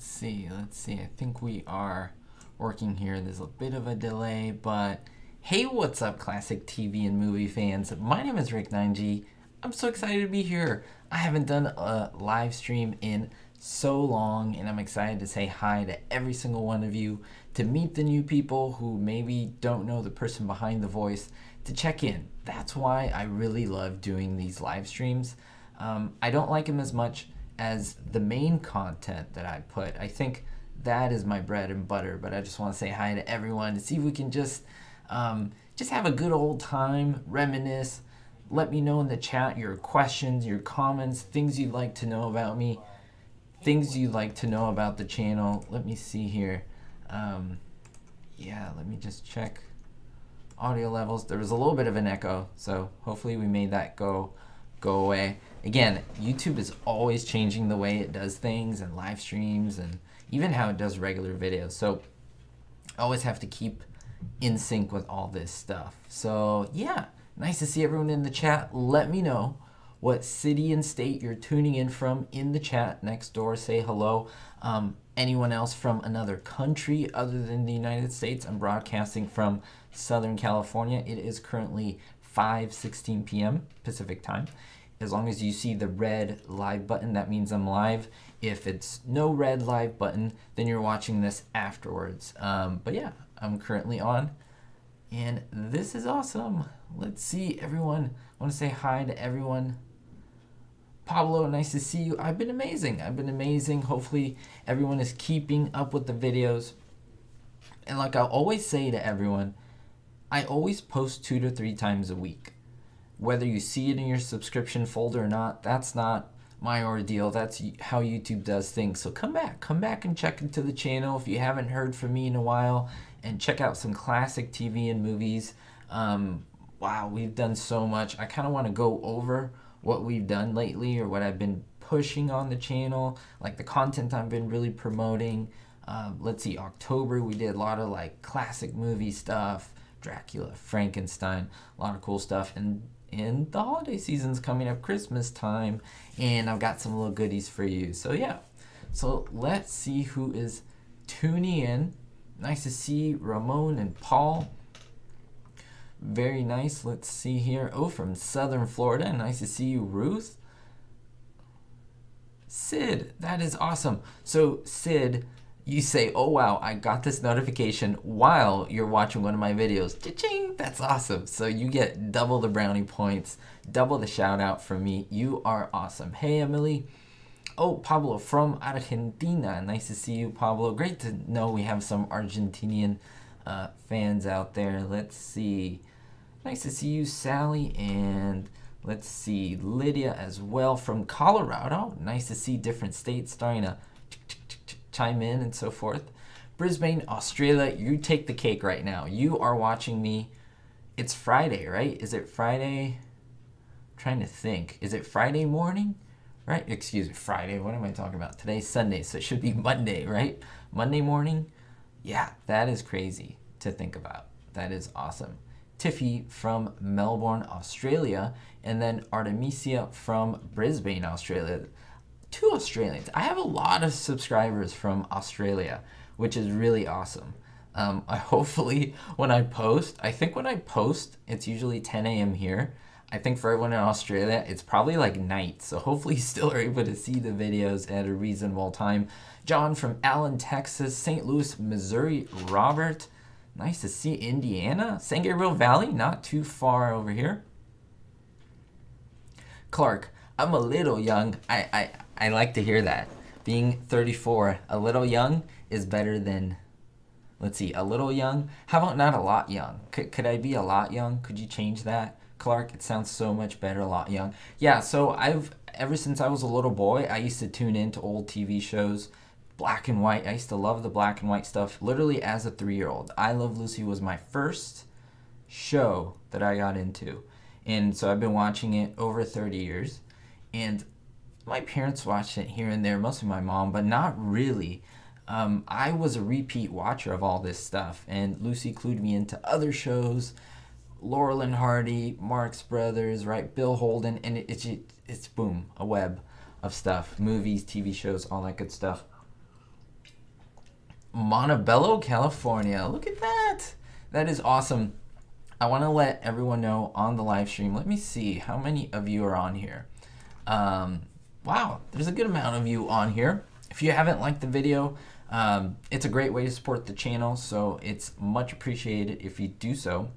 let's see. I think we are working here. There's a bit of a delay, but hey, what's up, classic TV and movie fans? My name is Rick 9G. I'm so excited to be here. I haven't done a live stream in so long, and I'm excited to say hi to every single one of you, to meet the new people who maybe don't know the person behind the voice, to check in. That's why I really love doing these live streams. I don't like them as much as the main content that I put. I think that is my bread and butter, but I just want to say hi to everyone to see if we can just have a good old time, reminisce. Let me know in the chat your questions, your comments, things you'd like to know about me, things you'd like to know about the channel. Let me see here. Let me just check audio levels. There was a little bit of an echo, so hopefully we made that go away. Again, YouTube is always changing the way it does things and live streams and even how it does regular videos. So I always have to keep in sync with all this stuff. So yeah, nice to see everyone in the chat. Let me know what city and state you're tuning in from in the chat next door. Say hello. Anyone else from another country other than the United States? I'm broadcasting from Southern California. It is currently 5:16 p.m. Pacific time. As long as you see the red live button, that means I'm live. If it's no red live button, then you're watching this afterwards. But yeah, I'm currently on, and this is awesome. Let's see everyone. I want to say hi to everyone. Pablo, nice to see you. I've been amazing. Hopefully everyone is keeping up with the videos. And like I always say to everyone, I always post 2 to 3 times a week. Whether you see it in your subscription folder or not, that's not my ordeal. That's how YouTube does things. So come back and check into the channel if you haven't heard from me in a while, and check out some classic TV and movies. Wow, we've done so much. I kind of want to go over what we've done lately, or what I've been pushing on the channel, like the content I've been really promoting. Let's see, October we did a lot of like classic movie stuff, Dracula, Frankenstein, a lot of cool stuff. And the holiday season's coming up, Christmas time, and I've got some little goodies for you. So yeah, so let's see who is tuning in. Nice to see Ramon and Paul. Very nice. Let's see here. Oh, from Southern Florida. Nice to see you, Ruth. Sid, that is awesome. So Sid, you say, oh wow, I got this notification while you're watching one of my videos. Cha-ching! That's awesome. So you get double the brownie points, double the shout out from me. You are awesome. Hey, Emily. Oh, Pablo from Argentina. Nice to see you, Pablo. Great to know we have some Argentinian fans out there. Let's see. Nice to see you, Sally. And let's see, Lydia as well from Colorado. Nice to see different states starting to chime in and so forth. Brisbane, Australia, you take the cake right now. You are watching me. It's Friday, right? Is it Friday? I'm trying to think. Is it Friday morning? Right? Excuse me, Friday. What am I talking about? Today's Sunday, so it should be Monday, right? Monday morning? Yeah, that is crazy to think about. That is awesome. Tiffy from Melbourne, Australia, and then Artemisia from Brisbane, Australia. 2 Australians. I have a lot of subscribers from Australia, which is really awesome. I hopefully when I post, it's usually 10 a.m. here. I think for everyone in Australia, it's probably like night. So hopefully you still are able to see the videos at a reasonable time. John from Allen, Texas, St. Louis, Missouri, Robert. Nice to see Indiana. San Gabriel Valley, not too far over here. Clark, I'm a little young. I like to hear that. Being 34, a little young is better than, let's see, a little young. How about not a lot young? Could I be a lot young? Could you change that, Clark? It sounds so much better, a lot young. Yeah, so ever since I was a little boy, I used to tune into old TV shows, black and white. I used to love the black and white stuff, literally as a 3-year-old. I Love Lucy was my first show that I got into. And so I've been watching it over 30 years. And my parents watched it here and there, mostly my mom, but not really. I was a repeat watcher of all this stuff, and Lucy clued me into other shows, Laurel and Hardy, Marx Brothers, right, Bill Holden, and it's boom, a web of stuff, movies, TV shows, all that good stuff. Montebello, California. Look at that. That is awesome. I want to let everyone know on the live stream. Let me see how many of you are on here. Wow, there's a good amount of you on here. If you haven't liked the video, it's a great way to support the channel, so it's much appreciated if you do so.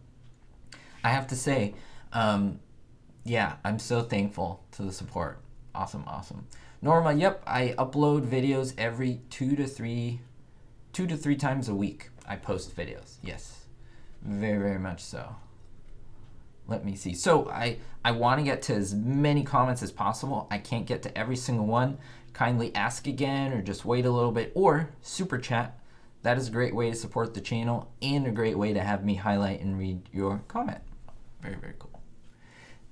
I have to say, yeah, I'm so thankful to the support. Awesome, awesome. Norma, yep, I upload videos every two to three times a week. I post videos, yes. Very, very much so. Let me see. So I want to get to as many comments as possible. I can't get to every single one. Kindly ask again or just wait a little bit or super chat. That is a great way to support the channel and a great way to have me highlight and read your comment. Very, very cool.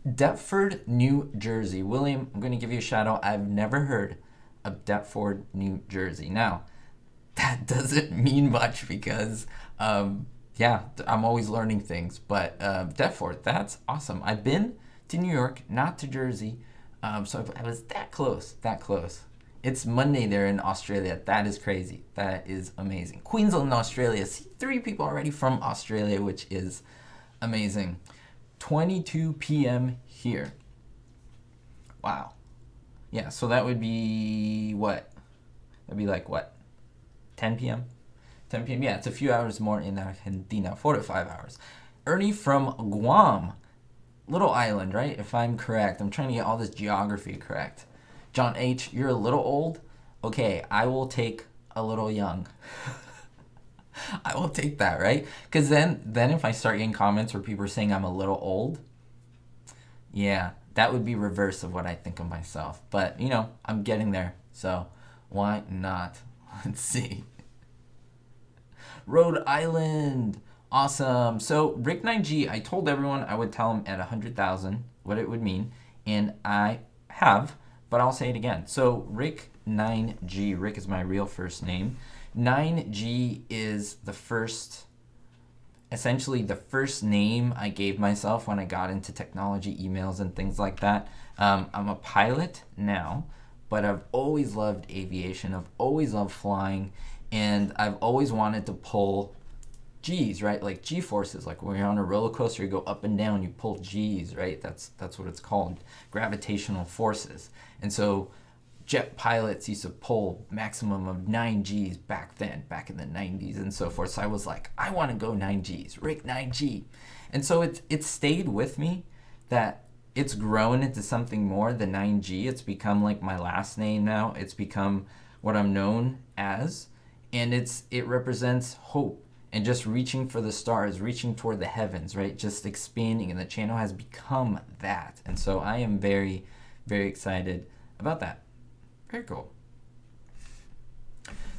Deptford, New Jersey. William, I'm going to give you a shout out. I've never heard of Deptford, New Jersey. Now, that doesn't mean much because yeah, I'm always learning things, but Deptford, that's awesome. I've been to New York, not to Jersey, so I was that close, that close. It's Monday there in Australia. That is crazy. That is amazing. Queensland, Australia. See, 3 people already from Australia, which is amazing. 22 p.m. here. Wow. Yeah, so that would be what? That'd be like what? 10 p.m.? 10 p.m. Yeah, it's a few hours more in Argentina, 4 to 5 hours. Ernie from Guam, little island, right? If I'm correct, I'm trying to get all this geography correct. John H., you're a little old. Okay, I will take a little young. I will take that, right? Because then if I start getting comments where people are saying I'm a little old, yeah, that would be reverse of what I think of myself. But you know, I'm getting there, so why not? Let's see. Rhode Island. Awesome. So Rick 9G, I told everyone I would tell him at 100,000 what it would mean, and I have, but I'll say it again. So Rick 9G, Rick is my real first name. 9G is the first, essentially the first name I gave myself when I got into technology, emails, and things like that. I'm a pilot now, but I've always loved aviation. I've always loved flying. And I've always wanted to pull G's, right? Like G-forces, like when you're on a roller coaster, you go up and down, you pull G's, right? That's what it's called, gravitational forces. And so jet pilots used to pull maximum of 9 G's back then, back in the 90s and so forth. So I was like, I want to go 9 G's, Rick 9G. And so it stayed with me that it's grown into something more than 9G. It's become like my last name now. It's become what I'm known as. And it represents hope and just reaching for the stars, reaching toward the heavens, right? Just expanding, and the channel has become that. And so I am very, very excited about that. Very cool.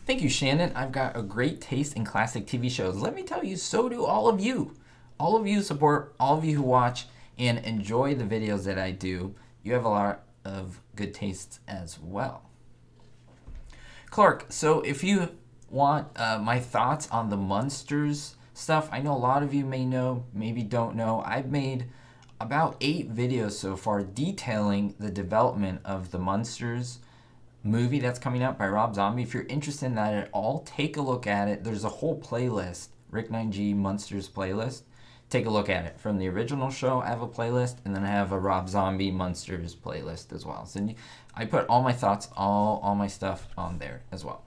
Thank you, Shannon. I've got a great taste in classic TV shows. Let me tell you, so do all of you. All of you support, all of you who watch and enjoy the videos that I do. You have a lot of good tastes as well. Clark, so if you want my thoughts on the Munsters stuff, I know a lot of you may know, maybe don't know. I've made about 8 videos so far detailing the development of the Munsters movie that's coming out by Rob Zombie. If you're interested in that at all, take a look at it. There's a whole playlist, Rick 9G Munsters playlist. Take a look at it. From the original show, I have a playlist, and then I have a Rob Zombie Munsters playlist as well. So I put all my thoughts, all my stuff on there as well.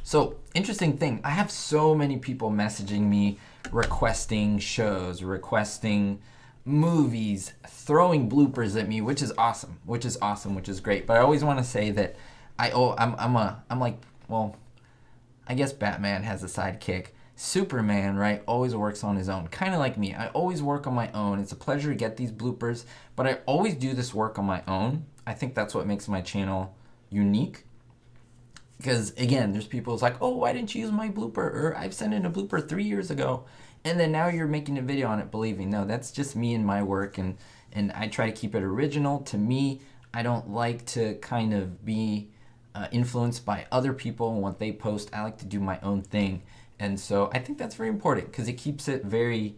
So, interesting thing, I have so many people messaging me, requesting shows, requesting movies, throwing bloopers at me, which is awesome, which is great. But I always want to say that I'm like, well, I guess Batman has a sidekick. Superman, right, always works on his own, kind of like me. I always work on my own. It's a pleasure to get these bloopers, but I always do this work on my own. I think that's what makes my channel unique. Because, again, there's people who's like, oh, why didn't you use my blooper? Or I've sent in a blooper 3 years ago, and then now you're making a video on it. Believe me, no, that's just me and my work, and I try to keep it original. To me, I don't like to kind of be influenced by other people and what they post. I like to do my own thing. And so I think that's very important because it keeps it very,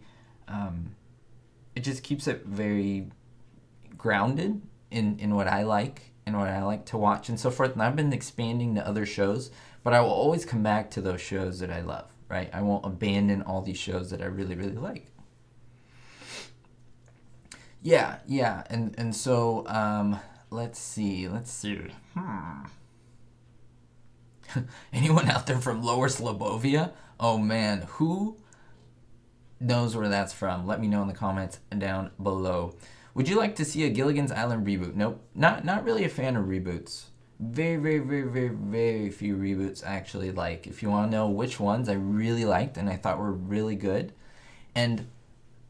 it just keeps it very grounded in what I like and what I like to watch and so forth. And I've been expanding to other shows, but I will always come back to those shows that I love, right? I won't abandon all these shows that I really, really like. Yeah. And so, let's see. Anyone out there from Lower Slobovia? Oh man, who knows where that's from? Let me know in the comments down below. Would you like to see a Gilligan's Island reboot? Nope. Not really a fan of reboots. Very few reboots I actually like. If you want to know which ones I really liked and I thought were really good. And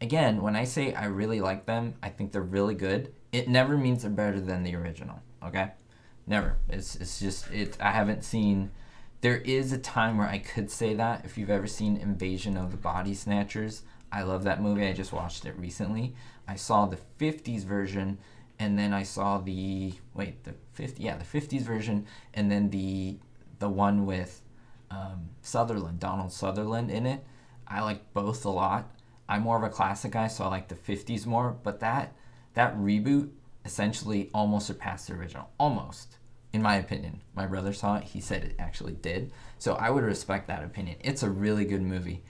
again, when I say I really like them, I think they're really good. It never means they're better than the original, okay? Never. It's just, I haven't seen, there is a time where I could say that. If you've ever seen Invasion of the Body Snatchers, I love that movie. I just watched it recently. I saw the 50s version, and then I saw the 50s version, and then the one with Donald Sutherland in it. I like both a lot. I'm more of a classic guy, so I like the 50s more, but that reboot essentially almost surpassed the original. Almost, in my opinion. My brother saw it. He said it actually did. So I would respect that opinion. It's a really good movie.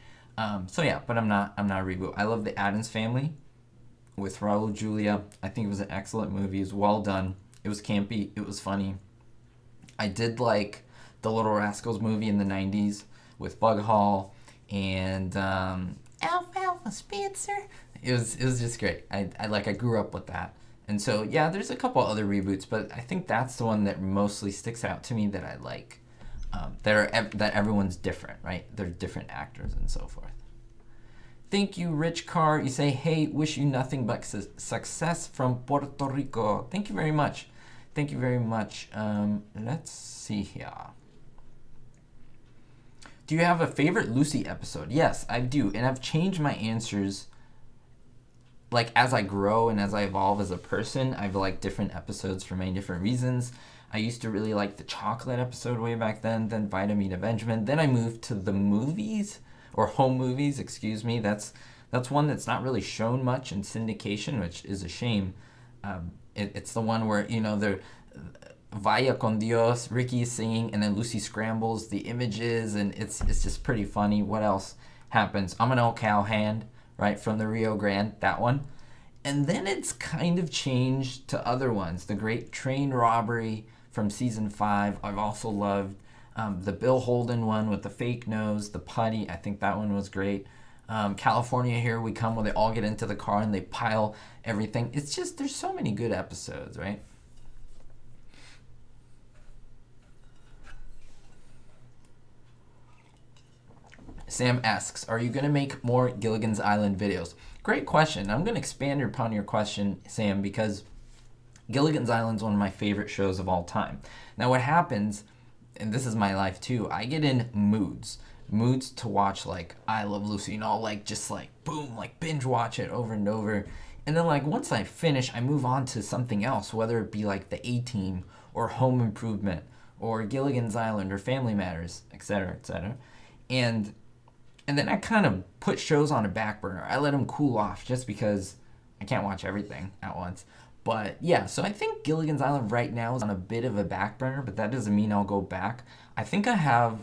So yeah, but I'm not a reboot. I love the Addams Family with Raul Julia. I think it was an excellent movie. It was well done. It was campy. It was funny. I did like the Little Rascals movie in the 90s with Bug Hall and Alfalfa Spitzer. It was just great. I grew up with that. And so, yeah, there's a couple other reboots, but I think that's the one that mostly sticks out to me that I like. That everyone's different, right? They're different actors and so forth. Thank you, Rich Carr. You say, hey, wish you nothing but success from Puerto Rico. Thank you very much. Thank you very much. Let's see here. Do you have a favorite Lucy episode? Yes, I do. And I've changed my answers. Like, as I grow and as I evolve as a person, I've liked different episodes for many different reasons. I used to really like the chocolate episode way back then Vitamin Benjamin. Then I moved to the movies, or home movies, excuse me. That's one that's not really shown much in syndication, which is a shame. It's the one where, they're Vaya con Dios, Ricky is singing, and then Lucy scrambles the images, and it's just pretty funny. What else happens? I'm an old cowhand, right, from the Rio Grande, that one. And then it's kind of changed to other ones. The Great Train Robbery from season 5, I've also loved. The Bill Holden one with the fake nose, the putty, I think that one was great. California Here We Come, where they all get into the car and they pile everything. It's just, there's so many good episodes, right? Sam asks, are you going to make more Gilligan's Island videos? Great question. I'm going to expand upon your question, Sam, because Gilligan's Island is one of my favorite shows of all time. Now what happens, and this is my life too, I get in moods to watch like I Love Lucy, just boom, binge watch it over and over. And then once I finish, I move on to something else, whether it be like the A-Team or Home Improvement or Gilligan's Island or Family Matters, etc., etc. And then I kind of put shows on a back burner. I let them cool off just because I can't watch everything at once. But yeah, so I think Gilligan's Island right now is on a bit of a back burner, but that doesn't mean I'll go back. I think I have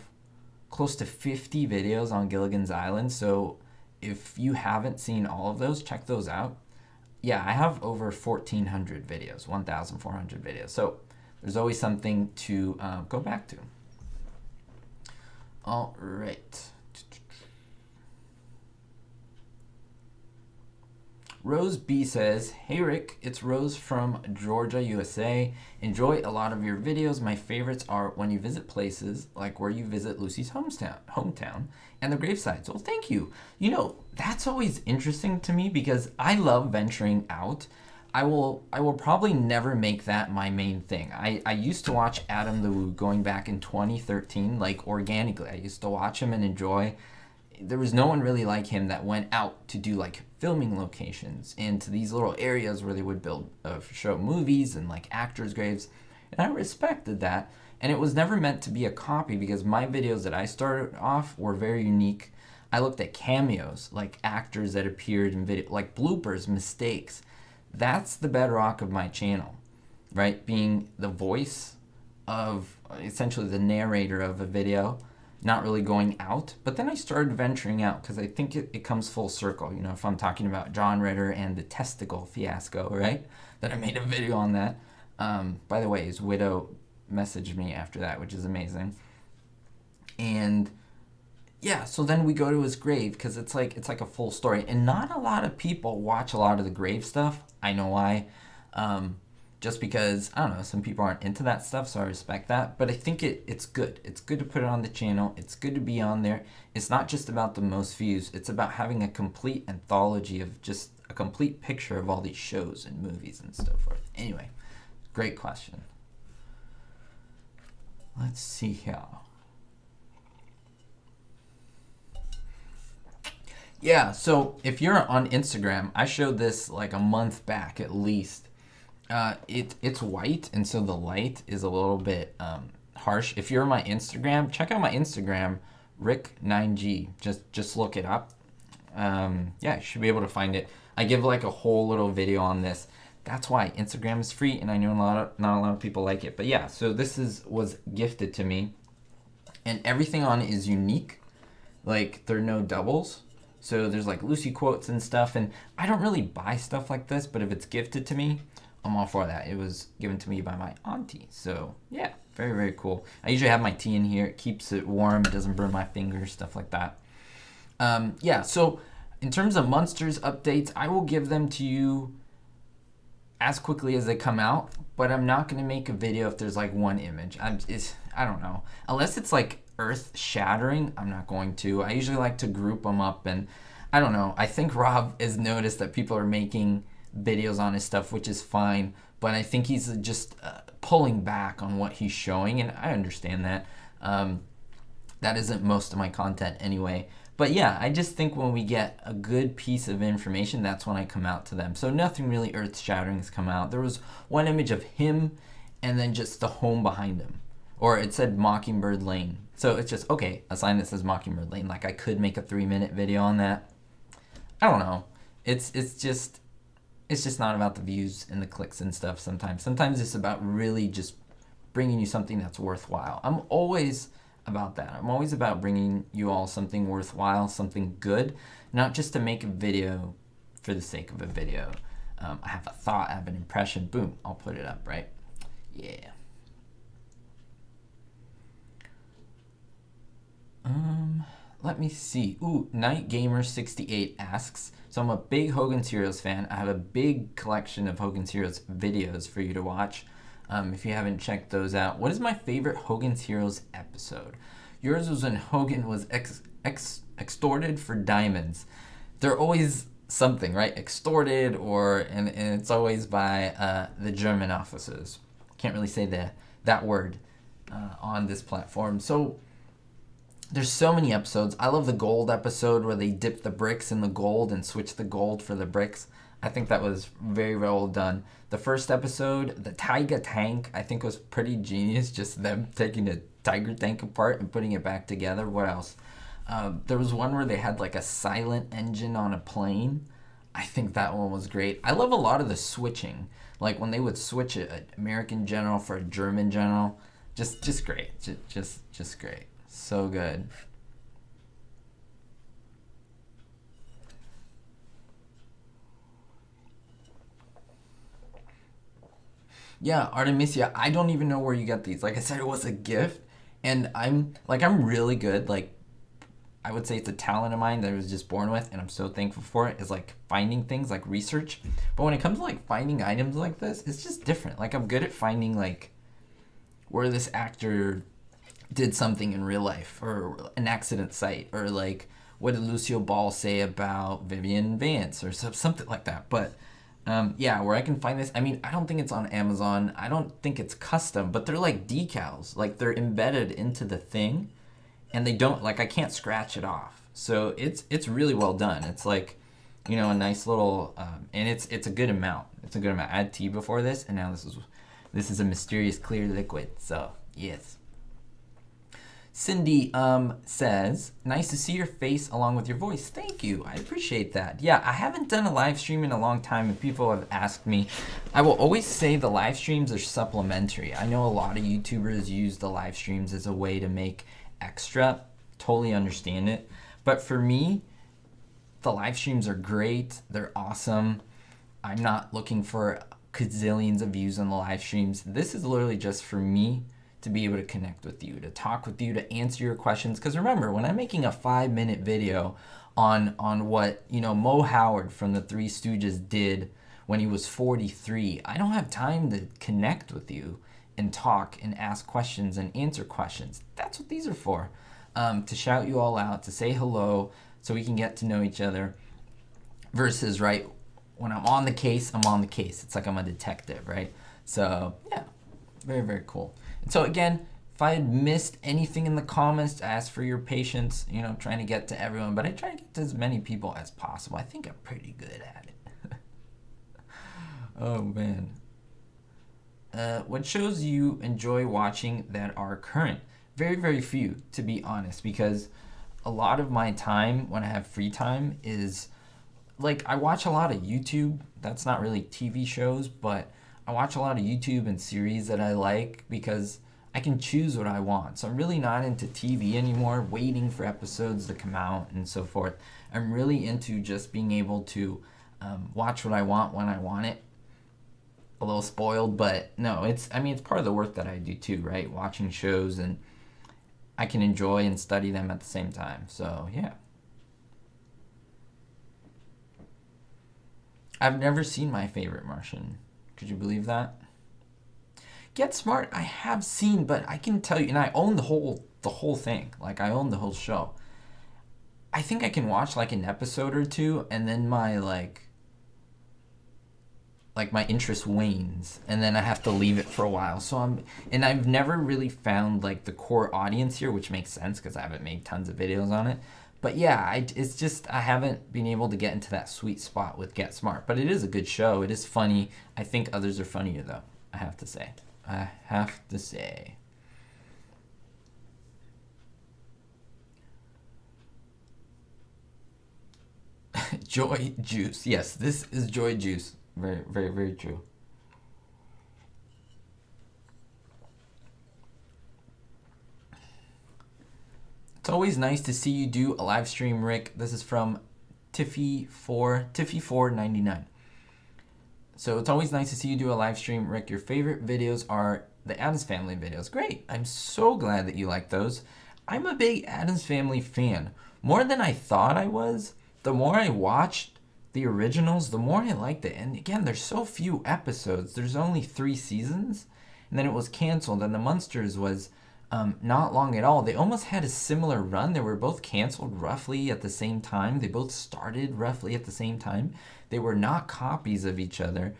close to 50 videos on Gilligan's Island, so if you haven't seen all of those, check those out. Yeah, I have over 1,400 videos, 1,400 videos. So there's always something to go back to. All right. Rose B says, hey Rick, it's Rose from Georgia, USA. Enjoy a lot of your videos. My favorites are when you visit places like where you visit Lucy's hometown and the gravesites. Well, thank you. That's always interesting to me because I love venturing out. I will probably never make that my main thing. I used to watch Adam the Woo going back in 2013, organically. I used to watch him and enjoy. There was no one really like him that went out to do filming locations and to these little areas where they would show movies and actors' graves. And I respected that. And it was never meant to be a copy because my videos that I started off were very unique. I looked at cameos, actors that appeared in video, bloopers, mistakes. That's the bedrock of my channel. right? Being the voice of essentially the narrator of a video, not really going out. But then I started venturing out because I think it comes full circle. You know, if I'm talking about John Ritter and the testicle fiasco, right? That I made a video on that. By the way, his widow messaged me after that, which is amazing. And yeah, so then we go to his grave because it's like a full story, and not a lot of people watch a lot of the grave stuff. I know why. Just because, I don't know, some people aren't into that stuff, so I respect that. But I think it's good. It's good to put it on the channel. It's good to be on there. It's not just about the most views. It's about having a complete anthology of just a complete picture of all these shows and movies and so forth. Anyway, great question. Let's see here. Yeah, so if you're on Instagram, I showed this like a month back at least. It's white, and so the light is a little bit harsh. If you're on my Instagram, check out my Instagram, Rick9G. Just look it up. Yeah, you should be able to find it. I give like a whole little video on this. That's why Instagram is free, and I know not a lot of people like it. But yeah, so this was gifted to me, and everything on it is unique. Like, there are no doubles. So there's like Lucy quotes and stuff, and I don't really buy stuff like this, but if it's gifted to me, I'm all for that. It was given to me by my auntie. So yeah, very, very cool. I usually have my tea in here. It keeps it warm. It doesn't burn my fingers, stuff like that. Yeah, so in terms of Monsters updates, I will give them to you as quickly as they come out, but I'm not going to make a video if there's like one image. I don't know. Unless it's like earth shattering, I'm not going to. I usually like to group them up, and I don't know. I think Rob has noticed that people are making videos on his stuff, which is fine, but I think he's just pulling back on what he's showing, and I understand that. That isn't most of my content anyway. But yeah, I just think when we get a good piece of information, that's when I come out to them. So nothing really earth-shattering has come out. There was one image of him and then just the home behind him. Or it said Mockingbird Lane. So it's just, okay, a sign that says Mockingbird Lane. Like, I could make a 3-minute video on that. I don't know. It's just not about the views and the clicks and stuff sometimes. Sometimes it's about really just bringing you something that's worthwhile. I'm always about that. I'm always about bringing you all something worthwhile, something good, not just to make a video for the sake of a video. I have a thought, I have an impression, boom, I'll put it up, right? Yeah. Let me see. Ooh, Night Gamer 68 asks, so I'm a big Hogan's Heroes fan. I have a big collection of Hogan's Heroes videos for you to watch. If you haven't checked those out. What is my favorite Hogan's Heroes episode? Yours was when Hogan was extorted for diamonds. They're always something, right? Extorted, and it's always by the German officers. Can't really say that word on this platform. So there's so many episodes. I love the gold episode where they dip the bricks in the gold and switch the gold for the bricks. I think that was very well done. The first episode, the Tiger Tank, I think was pretty genius. Just them taking the Tiger Tank apart and putting it back together. What else? There was one where they had like a silent engine on a plane. I think that one was great. I love a lot of the switching. Like when they would switch an American general for a German general. Just great. Just great. So good. Yeah, Artemisia, I don't even know where you get these. Like I said, it was a gift, and I'm really good. Like, I would say it's a talent of mine that I was just born with, and I'm so thankful for it, is like finding things, like research. But when it comes to like finding items like this, it's just different. Like, I'm good at finding like where this actor did something in real life, or an accident site, or like what did Lucille Ball say about Vivian Vance, or something like that. But yeah, where I can find this, I mean, I don't think it's on Amazon. I don't think it's custom, but they're like decals. Like, they're embedded into the thing, and they don't, like, I can't scratch it off. So it's really well done. It's like, you know, a nice little, and it's a good amount. It's a good amount. I had tea before this, and now this is a mysterious clear liquid. So yes. Cindy says, nice to see your face along with your voice. Thank you. I appreciate that. Yeah, I haven't done a live stream in a long time, and people have asked me. I will always say the live streams are supplementary. I know a lot of YouTubers use the live streams as a way to make extra. Totally understand it. But for me, the live streams are great. They're awesome. I'm not looking for gazillions of views on the live streams. This is literally just for me to be able to connect with you, to talk with you, to answer your questions. Because remember, when I'm making a 5-minute video on what, you know, Mo Howard from the Three Stooges did when he was 43, I don't have time to connect with you and talk and ask questions and answer questions. That's what these are for. To shout you all out, to say hello, so we can get to know each other. Versus, right, when I'm on the case, I'm on the case. It's like I'm a detective, right? So, yeah, very, very cool. And so again, if I had missed anything in the comments, I ask for your patience, you know, trying to get to everyone, but I try to get to as many people as possible. I think I'm pretty good at it. Oh, man. What shows you enjoy watching that are current? Very, very few, to be honest, because a lot of my time when I have free time is, like, I watch a lot of YouTube. That's not really TV shows, but I watch a lot of YouTube and series that I like because I can choose what I want. So I'm really not into TV anymore, waiting for episodes to come out and so forth. I'm really into just being able to watch what I want when I want it. A little spoiled, but no, it's part of the work that I do too, right? Watching shows, and I can enjoy and study them at the same time. So yeah. I've never seen My Favorite Martian. Could you believe that? Get Smart, I have seen, but I can tell you, and I own the whole thing. Like, I own the whole show. I think I can watch like an episode or two, and then my my interest wanes, and then I have to leave it for a while. So I've never really found like the core audience here, which makes sense because I haven't made tons of videos on it. But yeah, it's just I haven't been able to get into that sweet spot with Get Smart. But it is a good show. It is funny. I think others are funnier though, I have to say. Joy Juice. Yes, this is Joy Juice. Very, very, very true. It's always nice to see you do a live stream, Rick. This is from Tiffy499. So it's always nice to see you do a live stream, Rick. Your favorite videos are the Addams Family videos. Great. I'm so glad that you like those. I'm a big Addams Family fan. More than I thought I was. The more I watched the originals, the more I liked it. And again, there's so few episodes. There's only 3 seasons. And then it was canceled. And the Munsters was not long at all. They almost had a similar run. They were both canceled roughly at the same time. They both started roughly at the same time. They were not copies of each other.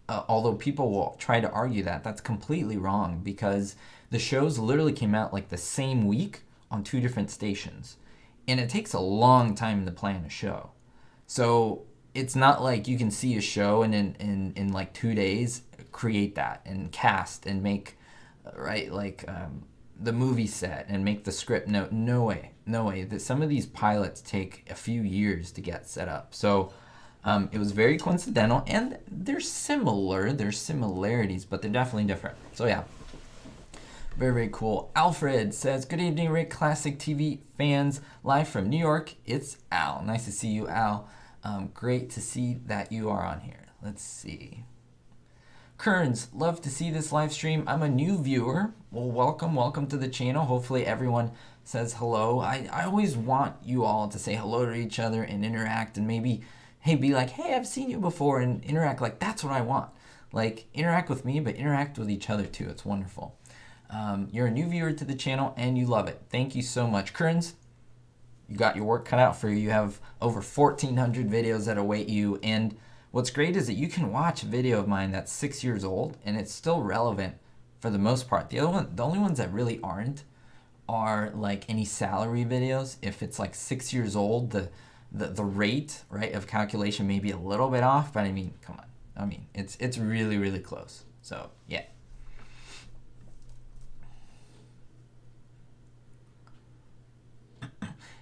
Although people will try to argue that. That's completely wrong because the shows literally came out like the same week on 2 different stations. And it takes a long time to plan a show. So it's not like you can see a show and in like 2 days create that and cast and make, right, like the movie set and make the script. No way. Some of these pilots take a few years to get set up. So it was very coincidental, and they're similar. There's similarities, but they're definitely different. So yeah, very, very cool. Alfred says, good evening, Rick, classic TV fans, live from New York. It's Al. Nice to see you, Al. Great to see that you are on here. Let's see. Kearns, love to see this live stream. I'm a new viewer. Well, welcome to the channel. Hopefully everyone says hello. I always want you all to say hello to each other and interact, and maybe, hey, be like, hey, I've seen you before, and interact. Like, that's what I want. Like, interact with me, but interact with each other too. It's wonderful. You're a new viewer to the channel, and you love it. Thank you so much. Kearns, you got your work cut out for you. You have over 1,400 videos that await you, and what's great is that you can watch a video of mine that's 6 years old, and it's still relevant for the most part. The only ones that really aren't are like any salary videos. If it's like 6 years old, the rate, right, of calculation may be a little bit off, but I mean, come on. I mean, it's really, really close. So, yeah.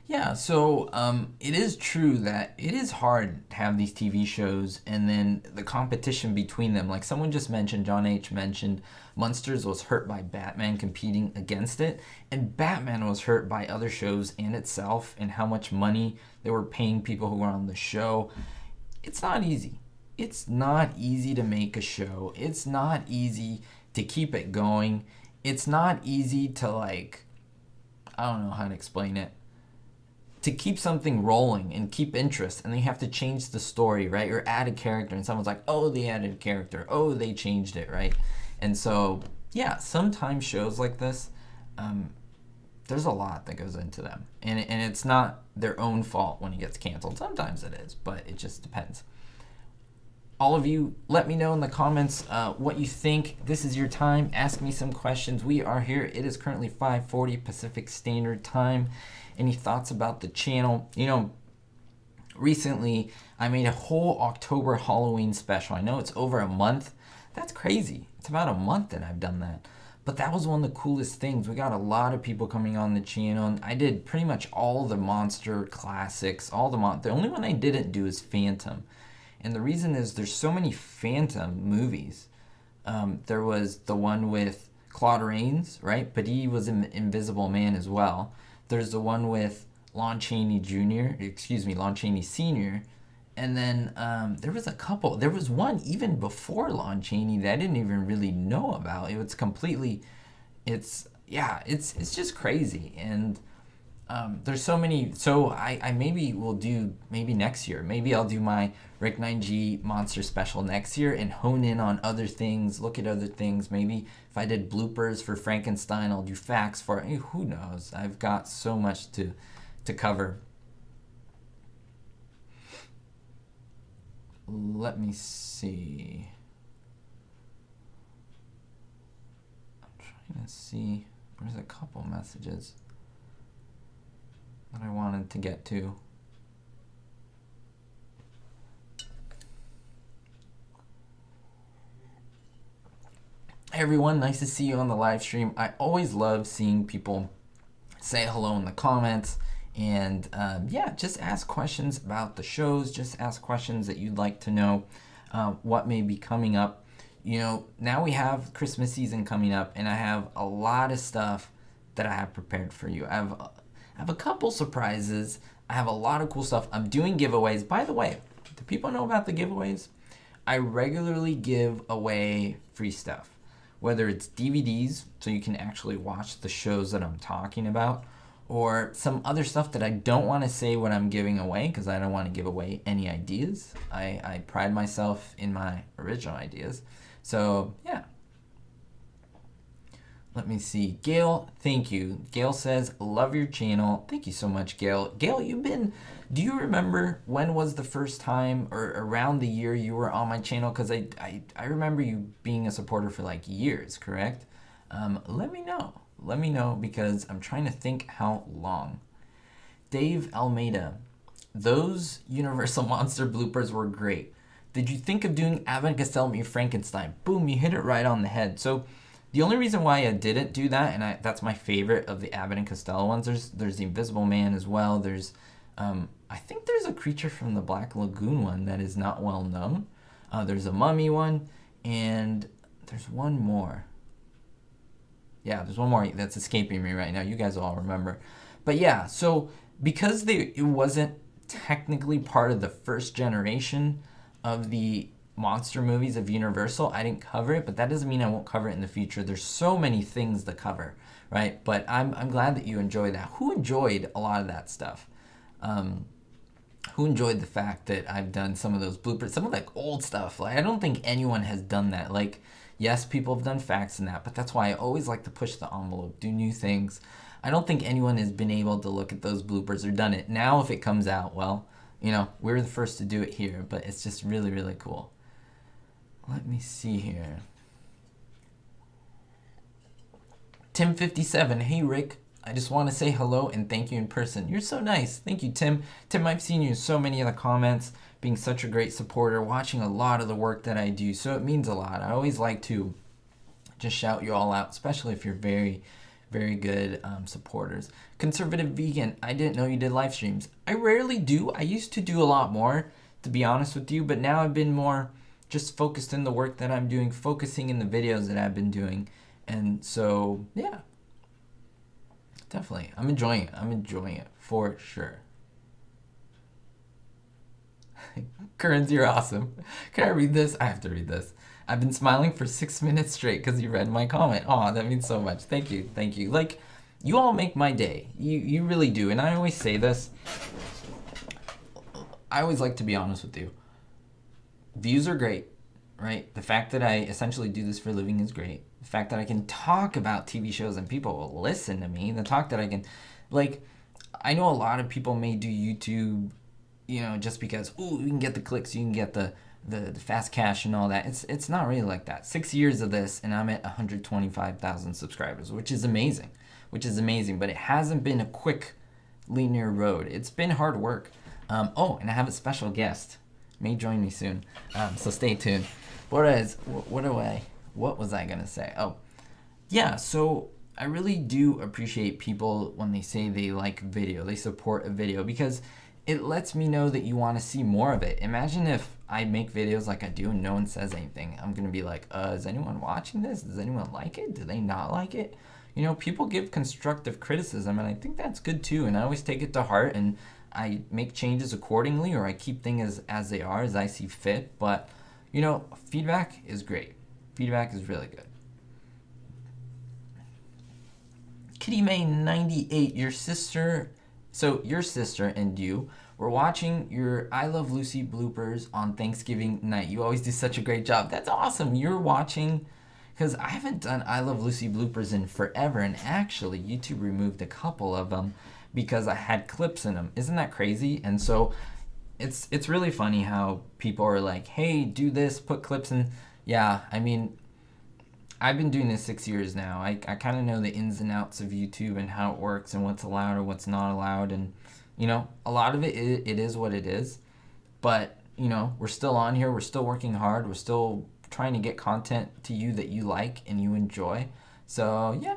Yeah, so it is true that it is hard to have these TV shows and then the competition between them. Like someone just mentioned, John H. mentioned, Munsters was hurt by Batman competing against it, and Batman was hurt by other shows and itself and how much money they were paying people who were on the show. It's not easy. It's not easy to make a show. It's not easy to keep it going. It's not easy to, like, I don't know how to explain it, to keep something rolling and keep interest, and then you have to change the story, right? Or add a character, and someone's like, oh, they added a character. Oh, they changed it, right? And so, yeah, sometimes shows like this, there's a lot that goes into them. And it's not their own fault when it gets canceled. Sometimes it is, but it just depends. All of you, let me know in the comments what you think. This is your time. Ask me some questions. We are here. It is currently 5:40 Pacific Standard Time. Any thoughts about the channel? You know, recently I made a whole October Halloween special. I know it's over a month. That's crazy. It's about a month that I've done that. But that was one of the coolest things. We got a lot of people coming on the channel. And I did pretty much all the monster classics. The only one I didn't do is Phantom. And the reason is there's so many Phantom movies. There was the one with Claude Rains, right? But he was an Invisible Man as well. There's the one with Lon Chaney Sr. And then there was a couple. There was one even before Lon Chaney that I didn't even really know about. It was completely, it's just crazy. And there's so many. So I maybe will do, maybe next year. Maybe I'll do my Rick 9G Monster Special next year and hone in on other things, look at other things. Maybe if I did bloopers for Frankenstein, I'll do facts for it. Who knows? I've got so much to cover. Let me see. I'm trying to see. There's a couple messages that I wanted to get to. Hey everyone, nice to see you on the live stream. I always love seeing people say hello in the comments, and just ask questions about the shows. Just ask questions that you'd like to know what may be coming up. You know, now we have Christmas season coming up, and I have a lot of stuff that I have prepared for you. I have a couple surprises. I have a lot of cool stuff. I'm doing giveaways. By the way, do people know about the giveaways? I regularly give away free stuff, whether it's DVDs, so you can actually watch the shows that I'm talking about, or some other stuff that I don't want to say what I'm giving away because I don't want to give away any ideas. I pride myself in my original ideas. So, yeah. Let me see. Gail, thank you. Gail says, love your channel. Thank you so much, Gail. Gail, do you remember when was the first time or around the year you were on my channel? Because I remember you being a supporter for like years, correct? Let me know. Let me know because I'm trying to think how long. Dave Almeida, those Universal Monster bloopers were great. Did you think of doing Abbott and Costello Meet Frankenstein? Boom, you hit it right on the head. So the only reason why I didn't do that, and that's my favorite of the Abbott and Costello ones, there's the Invisible Man as well. There's, I think there's a Creature from the Black Lagoon one that is not well known. There's a Mummy one, and there's one more. Yeah, there's one more that's escaping me right now. You guys will all remember. But yeah, so because it wasn't technically part of the first generation of the monster movies of Universal, I didn't cover it, but that doesn't mean I won't cover it in the future. There's so many things to cover, right? But I'm glad that you enjoyed that. Who enjoyed a lot of that stuff? Who enjoyed the fact that I've done some of those bloopers, some of like old stuff? Like, I don't think anyone has done that. Like, yes, people have done facts and that, but that's why I always like to push the envelope, do new things. I don't think anyone has been able to look at those bloopers or done it. Now, if it comes out, well, you know, we're the first to do it here, but it's just really, really cool. Let me see here. Tim57, hey Rick, I just want to say hello and thank you in person. You're so nice. Thank you, Tim. Tim, I've seen you in so many of the comments, being such a great supporter, watching a lot of the work that I do, so it means a lot. I always like to just shout you all out, especially if you're very, very good supporters. Conservative Vegan, I didn't know you did live streams. I rarely do. I used to do a lot more, to be honest with you, but now I've been more just focused in the work that I'm doing, focusing in the videos that I've been doing. And so, yeah, definitely. I'm enjoying it. I'm enjoying it for sure. Kearns, you're awesome. Can I read this? I have to read this. I've been smiling for 6 minutes straight because you read my comment. Oh, that means so much. Thank you. Thank you. Like, you all make my day. You really do. And I always say this. I always like to be honest with you. Views are great, right? The fact that I essentially do this for a living is great. The fact that I can talk about TV shows and people will listen to me. The talk that I can, like, I know a lot of people may do YouTube, you know, just because, ooh, you can get the clicks, you can get the fast cash and all that. It's not really like that. 6 years of this and I'm at 125,000 subscribers, which is amazing. But it hasn't been a quick linear road. It's been hard work. Oh, and I have a special guest. May join me soon. So stay tuned. What was I gonna say? Oh, yeah, so I really do appreciate people when they say they like video, they support a video, because it lets me know that you want to see more of it. Imagine if I make videos like I do and no one says anything. I'm going to be like, is anyone watching this? Does anyone like it? Do they not like it? You know, people give constructive criticism, and I think that's good too. And I always take it to heart, and I make changes accordingly, or I keep things as they are, as I see fit. But, you know, feedback is great. Feedback is really good. Kitty May 98, your sister and you were watching your I Love Lucy bloopers on Thanksgiving night. You always do such a great job. That's awesome. You're watching, because I haven't done I Love Lucy bloopers in forever, and actually YouTube removed a couple of them because I had clips in them. Isn't that crazy? And so it's really funny how people are like, hey, do this, put clips in. Yeah, I mean, I've been doing this 6 years now. I kind of know the ins and outs of YouTube and how it works and what's allowed or what's not allowed. And, you know, a lot of it is what it is. But, you know, we're still on here. We're still working hard. We're still trying to get content to you that you like and you enjoy. So, yeah.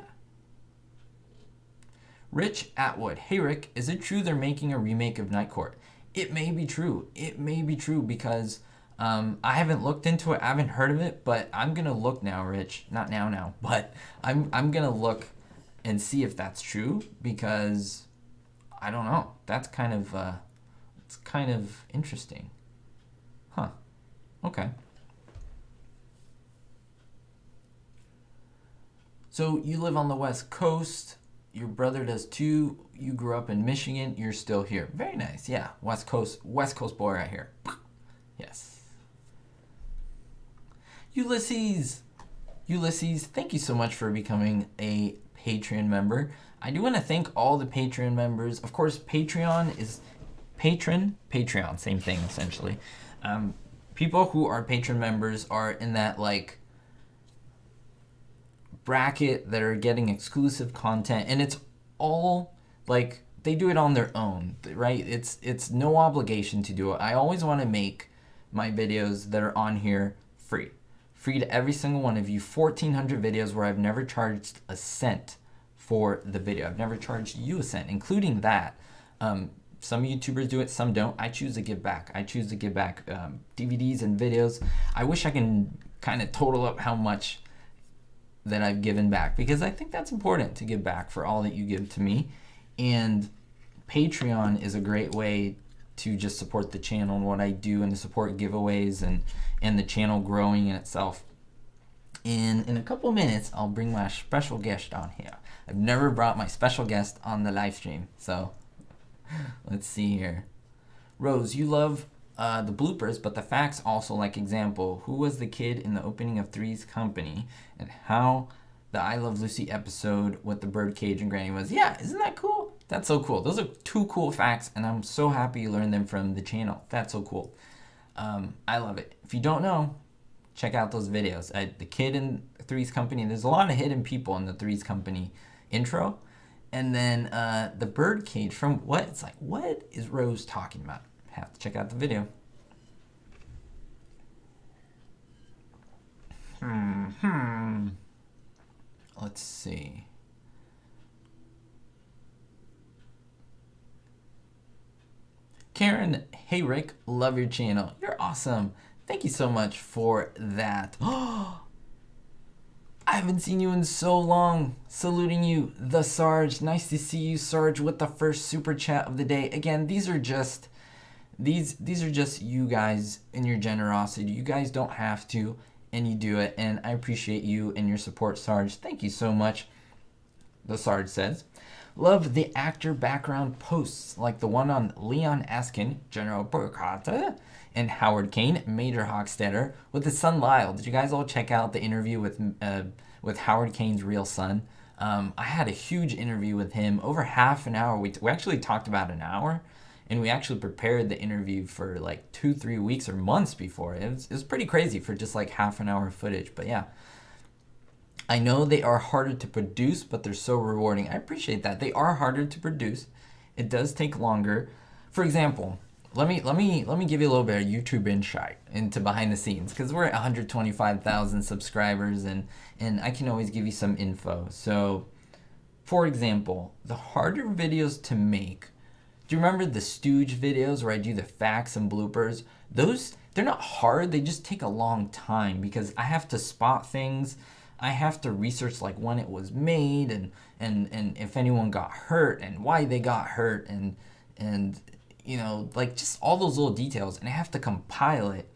Rich Atwood. Hey, Rick, is it true they're making a remake of Night Court? It may be true. It may be true because I haven't looked into it. I haven't heard of it, but I'm going to look now, Rich. Not now, but I'm going to look and see if that's true, because I don't know. That's kind of it's kind of interesting. Huh. Okay. So you live on the West Coast. Your brother does too. You grew up in Michigan. You're still here. Very nice. Yeah. West Coast boy right here. Yes. Ulysses, thank you so much for becoming a Patreon member. I do want to thank all the Patreon members. Of course, Patreon is Patreon, same thing essentially. People who are Patreon members are in that like bracket that are getting exclusive content, and it's all like they do it on their own, right? It's no obligation to do it. I always want to make my videos that are on here free to every single one of you. 1,400 videos where I've never charged a cent for the video. I've never charged you a cent, including that. Some YouTubers do it, some don't. I choose to give back. DVDs and videos. I wish I can kind of total up how much that I've given back, because I think that's important to give back for all that you give to me. And Patreon is a great way to just support the channel and what I do, and to support giveaways and the channel growing in itself. And in a couple minutes, I'll bring my special guest on here. I've never brought my special guest on the live stream, so let's see here. Rose, you love the bloopers, but the facts also like example. Who was the kid in the opening of Three's Company, and how the I Love Lucy episode with the birdcage and Granny was. Yeah, isn't that cool? That's so cool. Those are two cool facts, and I'm so happy you learned them from the channel. That's so cool. I love it. If you don't know, check out those videos. The kid in Three's Company, there's a lot of hidden people in the Three's Company intro. And then the birdcage from what? It's like, what is Rose talking about? Have to check out the video. Let's see. Karen, hey Rick, love your channel. You're awesome. Thank you so much for that. I haven't seen you in so long. Saluting you, the Sarge. Nice to see you, Sarge, with the first super chat of the day. Again, these are just you guys and your generosity. You guys don't have to, and you do it, and I appreciate you and your support, Sarge. Thank you so much. The Sarge says, love the actor background posts like the one on Leon Askin, General Burkhardt, and Howard Kane, Major Hochstetter, with his son Lyle. Did you guys all check out the interview with Howard Kane's real son? I had a huge interview with him, over half an hour. We actually talked about an hour, and we actually prepared the interview for like 2-3 weeks or months before. It was pretty crazy for just like half an hour footage, but yeah. I know they are harder to produce, but they're so rewarding. I appreciate that. They are harder to produce. It does take longer. For example, let me give you a little bit of YouTube insight into behind the scenes, because we're at 125,000 subscribers, and I can always give you some info. So, for example, the harder videos to make. Do you remember the Stooge videos where I do the facts and bloopers? Those, they're not hard. They just take a long time because I have to spot things. I have to research like when it was made and if anyone got hurt and why they got hurt and you know, like just all those little details, and I have to compile it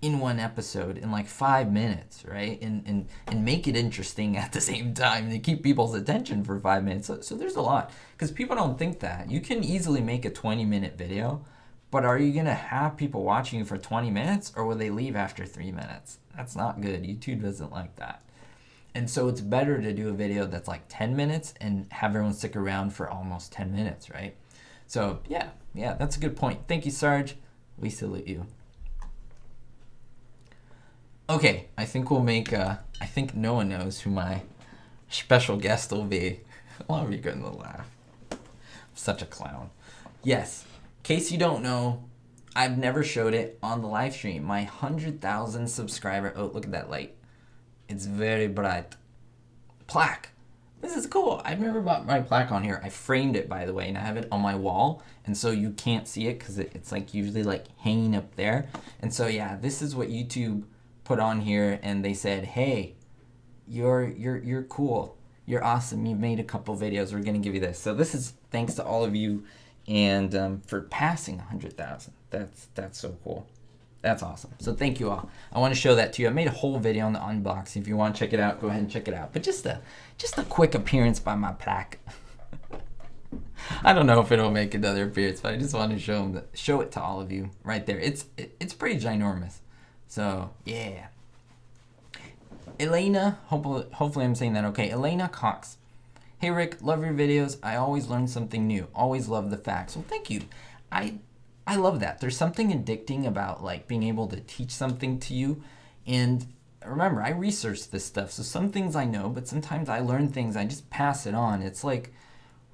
in one episode in like 5 minutes, right? And make it interesting at the same time to keep people's attention for 5 minutes. So there's a lot, because people don't think that. You can easily make a 20-minute video, but are you gonna have people watching you for 20 minutes, or will they leave after 3 minutes? That's not good. YouTube doesn't like that. And so it's better to do a video that's like 10 minutes and have everyone stick around for almost 10 minutes, right? So yeah, that's a good point. Thank you, Sarge. We salute you. Okay, I think we'll make, I think no one knows who my special guest will be. A lot of you getting the laugh. I'm such a clown. Yes, in case you don't know, I've never showed it on the live stream. My 100,000 subscriber, oh, look at that light. It's very bright. Plaque. This is cool. I've never bought my plaque on here. I framed it, by the way, and I have it on my wall, and so you can't see it because it's like usually like hanging up there. And so yeah, this is what YouTube put on here, and they said, hey, you're cool. You're awesome. You've made a couple videos. We're gonna give you this. So this is thanks to all of you, and for passing 100,000. That's so cool. That's awesome. So thank you all. I want to show that to you. I made a whole video on the unboxing. If you want to check it out, go ahead and check it out. But just a quick appearance by my plaque. I don't know if it'll make another appearance, but I just want to show it to all of you right there. It's pretty ginormous. So yeah. Elena, hopefully I'm saying that okay. Elena Cox. Hey Rick, love your videos. I always learn something new. Always love the facts. Well, thank you. I love that. There's something addicting about like being able to teach something to you. And remember, I research this stuff. So some things I know, but sometimes I learn things, I just pass it on. It's like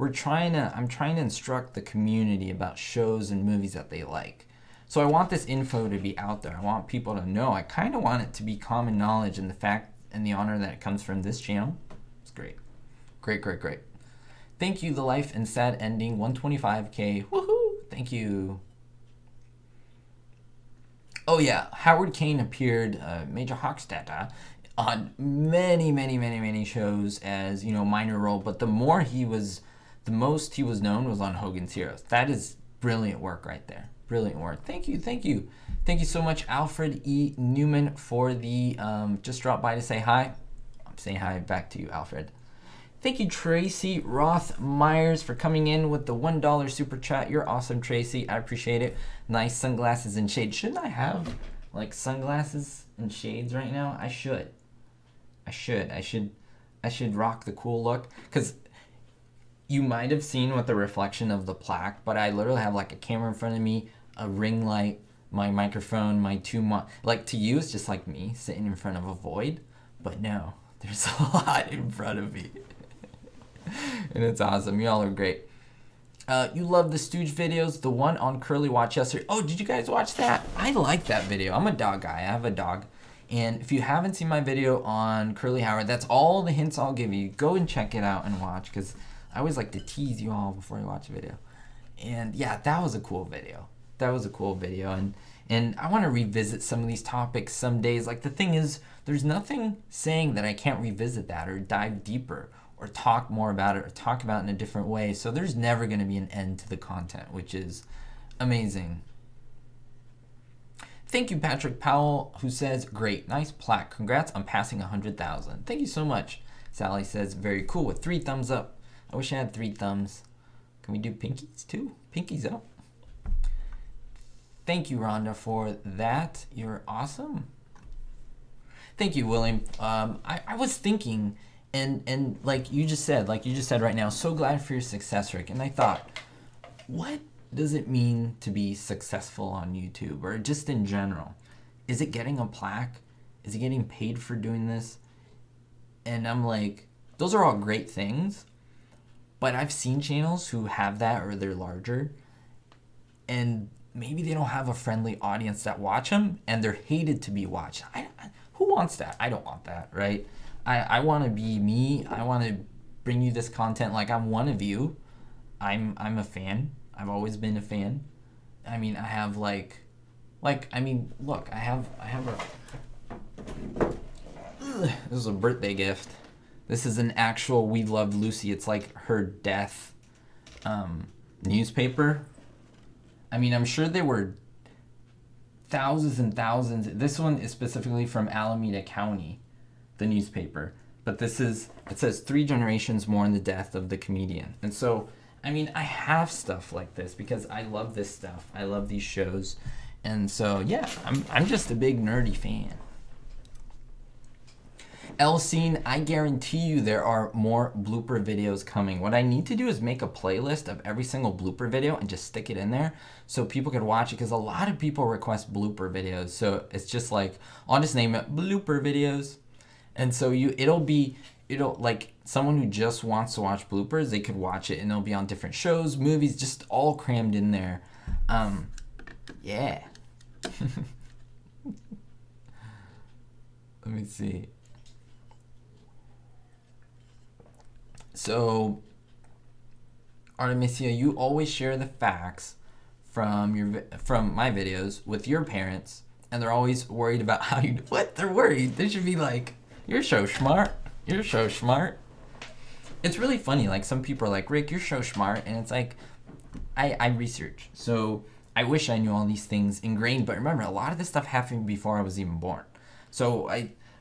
I'm trying to instruct the community about shows and movies that they like. So I want this info to be out there. I want people to know. I kind of want it to be common knowledge, and the fact and the honor that it comes from this channel. It's great. Great. Thank you, The Life and Sad Ending, 125K. Woohoo! Thank you. Oh yeah, Howard Kane appeared, Major Hochstetter, on many shows as, you know, minor role, but the most he was known was on Hogan's Heroes. That is brilliant work right there. Brilliant work. Thank you so much, Alfred E. Newman, for the just dropped by to say hi. I'm saying hi back to you, Alfred. Thank you, Tracy Roth Myers, for coming in with the $1 super chat. You're awesome, Tracy. I appreciate it. Nice sunglasses and shades. Shouldn't I have like sunglasses and shades right now? I should rock the cool look, because you might have seen with the reflection of the plaque, but I literally have like a camera in front of me, a ring light, my microphone, my like to you it's just like me sitting in front of a void, but no, there's a lot in front of me. And it's awesome. Y'all are great. You love the Stooge videos, the one on Curly watched yesterday. Oh, did you guys watch that? I like that video. I'm a dog guy. I have a dog. And if you haven't seen my video on Curly Howard, that's all the hints I'll give you. Go and check it out and watch, because I always like to tease you all before you watch a video. And yeah, that was a cool video. that was a cool video, and I want to revisit some of these topics some days. Like, the thing is, there's nothing saying that I can't revisit that or dive deeper or talk more about it or talk about it in a different way. So there's never going to be an end to the content, which is amazing. Thank you, Patrick Powell, who says, great, nice plaque. Congrats on passing 100,000. Thank you so much. Sally says, very cool, with 3 thumbs up. I wish I had 3 thumbs. Can we do pinkies too? Pinkies up. Thank you, Rhonda, for that. You're awesome. Thank you, William. I was thinking, and like you just said right now, so glad for your success, Rick. And I thought, what does it mean to be successful on YouTube, or just in general? Is it getting a plaque? Is it getting paid for doing this? And I'm like, those are all great things, but I've seen channels who have that, or they're larger, and maybe they don't have a friendly audience that watch them, and they're hated to be watched. Who wants that? I don't want that, right? I want to be me. I want to bring you this content like I'm one of you. I'm a fan. I've always been a fan. I mean, I have look, I have this is a birthday gift. This is an actual We Loved Lucy. It's like her death newspaper. I mean, I'm sure there were thousands and thousands. This one is specifically from Alameda County, the newspaper. But it says 3 generations mourn the death of the comedian. And so, I mean, I have stuff like this because I love this stuff. I love these shows. And so, yeah, I'm just a big nerdy fan. Elsine, I guarantee you there are more blooper videos coming. What I need to do is make a playlist of every single blooper video and just stick it in there so people could watch it, because a lot of people request blooper videos. So it's just like, I'll just name it blooper videos. And so it'll like someone who just wants to watch bloopers, they could watch it, and it'll be on different shows, movies, just all crammed in there. Yeah. Let me see. So, Artemisia, you always share the facts from my videos with your parents, and they're always worried about how you. What? They're worried. They should be like, "You're so smart. You're so smart." It's really funny. Like, some people are like, "Rick, you're so smart," and it's like, I research. So I wish I knew all these things ingrained, but remember, a lot of this stuff happened before I was even born. So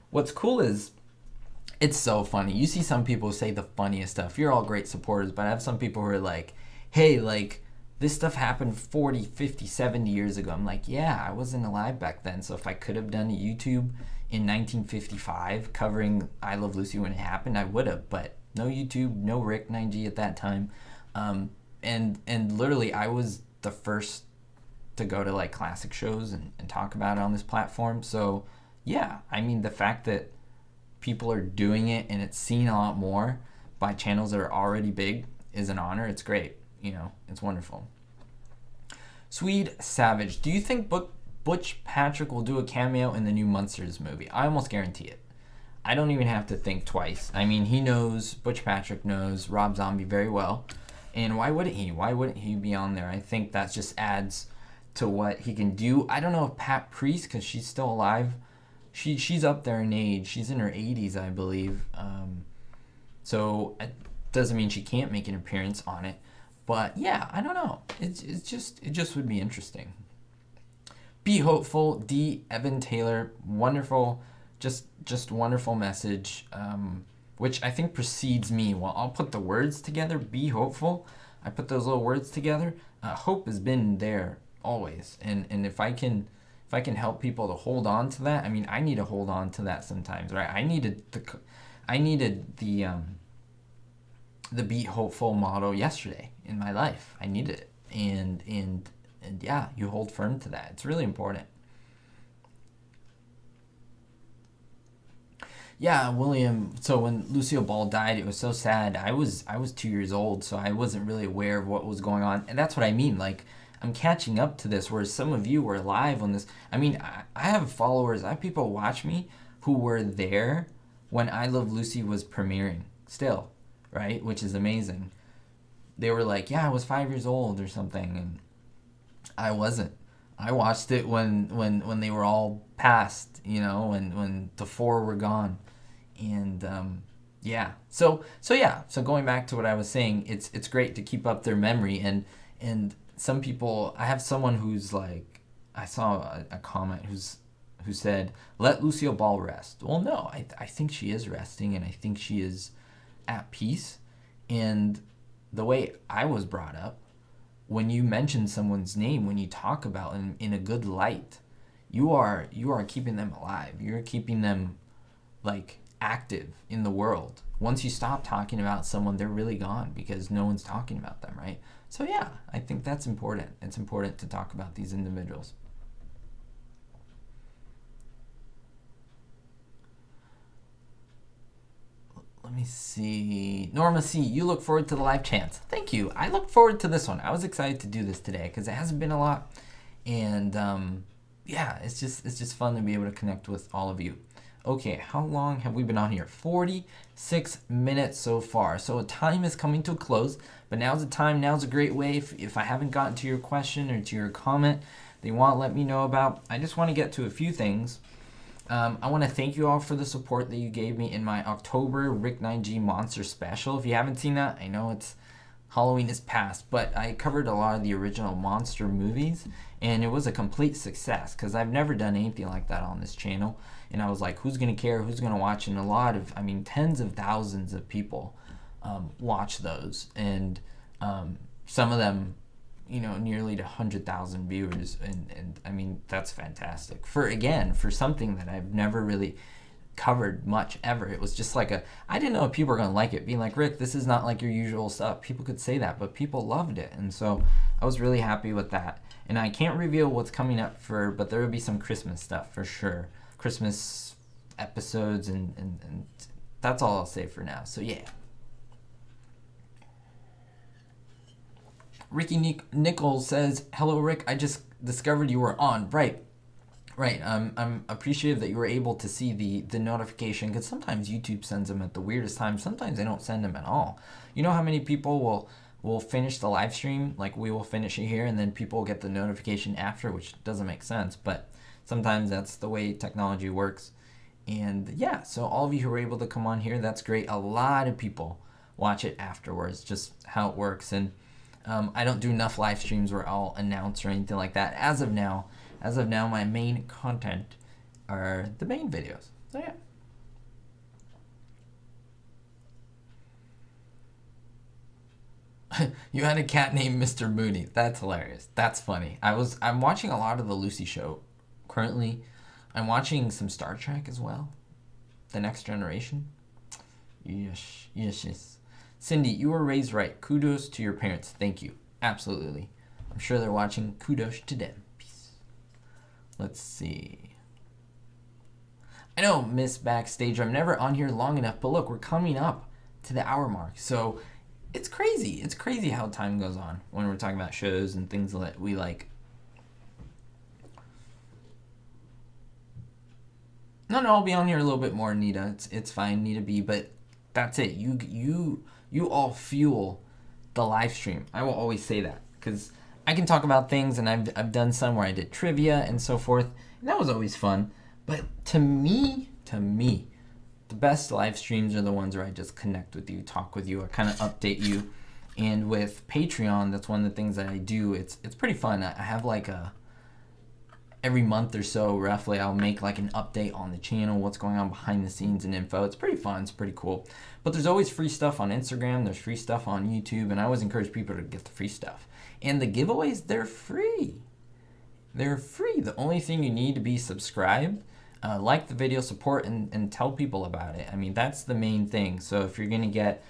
what's cool is, it's so funny. You see some people say the funniest stuff. You're all great supporters, but I have some people who are like, hey, like, this stuff happened 40, 50, 70 years ago. I'm like, yeah, I wasn't alive back then. So if I could have done a YouTube in 1955 covering I Love Lucy when it happened, I would have. But no YouTube, no Rick 9G at that time. And literally, I was the first to go to like classic shows and talk about it on this platform. So yeah, I mean, the fact that people are doing it and it's seen a lot more by channels that are already big is an honor. It's great. You know, it's wonderful. Swede Savage, do you think Butch Patrick will do a cameo in the new Munsters movie? I almost guarantee it. I don't even have to think twice. I mean, Butch Patrick knows Rob Zombie very well. And why wouldn't he? Why wouldn't he be on there? I think that just adds to what he can do. I don't know if Pat Priest, because she's still alive, she's up there in age. She's in her 80s, I believe. So it doesn't mean she can't make an appearance on it. But yeah, I don't know. It just would be interesting. Be hopeful. D. Evan Taylor, wonderful, just wonderful message, which I think precedes me. Well, I'll put the words together. Be hopeful. I put those little words together. Hope has been there always, and if I can help people to hold on to that, I mean, I need to hold on to that sometimes, right? I needed the be hopeful motto yesterday in my life. I needed it, and yeah, you hold firm to that. It's really important. Yeah, William. So when Lucille Ball died, it was so sad. I was 2 years old, so I wasn't really aware of what was going on, and that's what I mean. Like, I'm catching up to this, whereas some of you were alive when this. I mean, I have followers. I have people watch me who were there when I Love Lucy was premiering still, right? Which is amazing. They were like, yeah, I was 5 years old or something. I wasn't. I watched it when they were all passed, you know, when the four were gone. And yeah. So yeah. So going back to what I was saying, it's great to keep up their memory, and some people, I have someone who's like, I saw a comment who said, let Lucille Ball rest. Well, no, I think she is resting, and I think she is at peace. And the way I was brought up, when you mention someone's name, when you talk about them in a good light, you are keeping them alive. You're keeping them like active in the world. Once you stop talking about someone, they're really gone because no one's talking about them, right? So yeah, I think that's important. It's important to talk about these individuals. Let me see. Norma C, you look forward to the live chants. Thank you. I look forward to this one. I was excited to do this today because it hasn't been a lot. And yeah, it's just fun to be able to connect with all of you. Okay, how long have we been on here? 46 minutes so far. So a time is coming to a close, but now's the time. Now's a great way. If I haven't gotten to your question or to your comment that you want to let me know about, I just want to get to a few things. I want to thank you all for the support that you gave me in my October Rick 9G Monster Special. If you haven't seen that, I know it's Halloween is past, but I covered a lot of the original monster movies, and it was a complete success because I've never done anything like that on this channel. And I was like, who's going to care? Who's going to watch? And a lot of, I mean, tens of thousands of people watch those. And some of them, you know, nearly to 100,000 viewers. And I mean, that's fantastic. For something that I've never really covered much ever. It was just like I didn't know if people were going to like it. Being like, Rick, this is not like your usual stuff. People could say that, but people loved it. And so I was really happy with that. And I can't reveal what's coming up but there will be some Christmas stuff for sure. Christmas episodes, and that's all I'll say for now. So yeah. Ricky Nichols says, hello Rick, I just discovered you were on. Right. I'm appreciative that you were able to see the notification, because sometimes YouTube sends them at the weirdest time. Sometimes they don't send them at all. You know how many people will finish the live stream, like we will finish it here, and then people get the notification after, which doesn't make sense, but sometimes that's the way technology works. And yeah, so all of you who were able to come on here, that's great. A lot of people watch it afterwards, just how it works. And I don't do enough live streams where I'll announce or anything like that. As of now, my main content are the main videos. So yeah. You had a cat named Mr. Mooney. That's hilarious. That's funny. I'm watching a lot of the Lucy Show currently. I'm watching some Star Trek as well. The Next Generation. Yes. Cindy, you were raised right. Kudos to your parents. Thank you. Absolutely. I'm sure they're watching. Kudos to them. Peace. Let's see. I know, Miss Backstage, I'm never on here long enough, but look, we're coming up to the hour mark. So it's crazy. It's crazy how time goes on when we're talking about shows and things that we like. No, I'll be on here a little bit more, Nita. It's fine, Nita B, but that's it. You all fuel the live stream. I will always say that, because I can talk about things, and I've done some where I did trivia and so forth, and that was always fun. But to me, the best live streams are the ones where I just connect with you, talk with you, I kind of update you. And with Patreon, that's one of the things that I do. It's pretty fun. I have like every month or so, roughly, I'll make like an update on the channel, what's going on behind the scenes and info. It's pretty fun. It's pretty cool. But there's always free stuff on Instagram. There's free stuff on YouTube. And I always encourage people to get the free stuff. And the giveaways, they're free. They're free. The only thing you need to be subscribed, like the video, support, and tell people about it. I mean, that's the main thing. So if you're going to get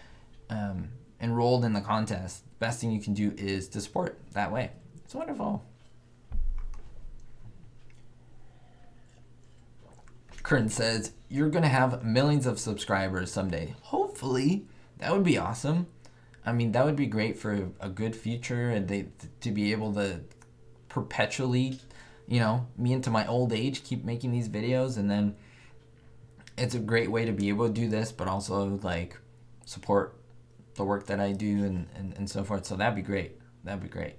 enrolled in the contest, the best thing you can do is to support that way. It's wonderful. Curtin says, you're going to have millions of subscribers someday. Hopefully. That would be awesome. I mean, that would be great for a good future, and to be able to perpetually, me into my old age, keep making these videos. And then it's a great way to be able to do this, but also like support the work that I do and so forth. So that'd be great. That'd be great.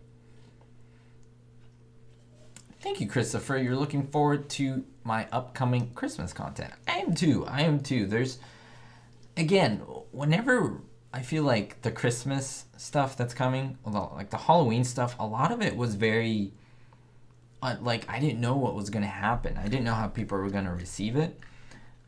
Thank you, Christopher. You're looking forward to my upcoming Christmas content. I am too. There's, again, whenever I feel like the Christmas stuff that's coming, like the Halloween stuff, a lot of it was very, like, I didn't know what was going to happen. I didn't know how people were going to receive it.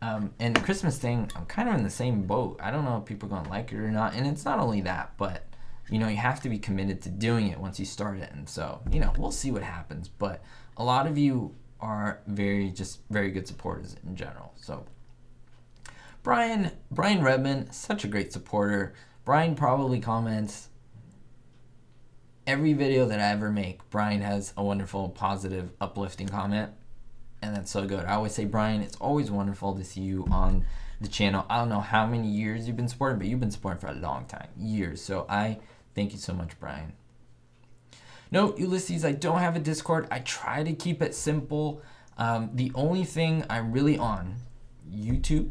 And the Christmas thing, I'm kind of in the same boat. I don't know if people are going to like it or not. And it's not only that, but, you know, you have to be committed to doing it once you start it. And so, you know, we'll see what happens. But a lot of you are very good supporters in general. So Brian Redman, such a great supporter. Brian probably comments every video that I ever make. Brian has a wonderful, positive, uplifting comment. And that's so good. I always say, Brian, it's always wonderful to see you on the channel. I don't know how many years you've been supporting, but you've been supporting for a long time, years. So I thank you so much, Brian. No, Ulysses, I don't have a Discord. I try to keep it simple. The only thing I'm really on, YouTube.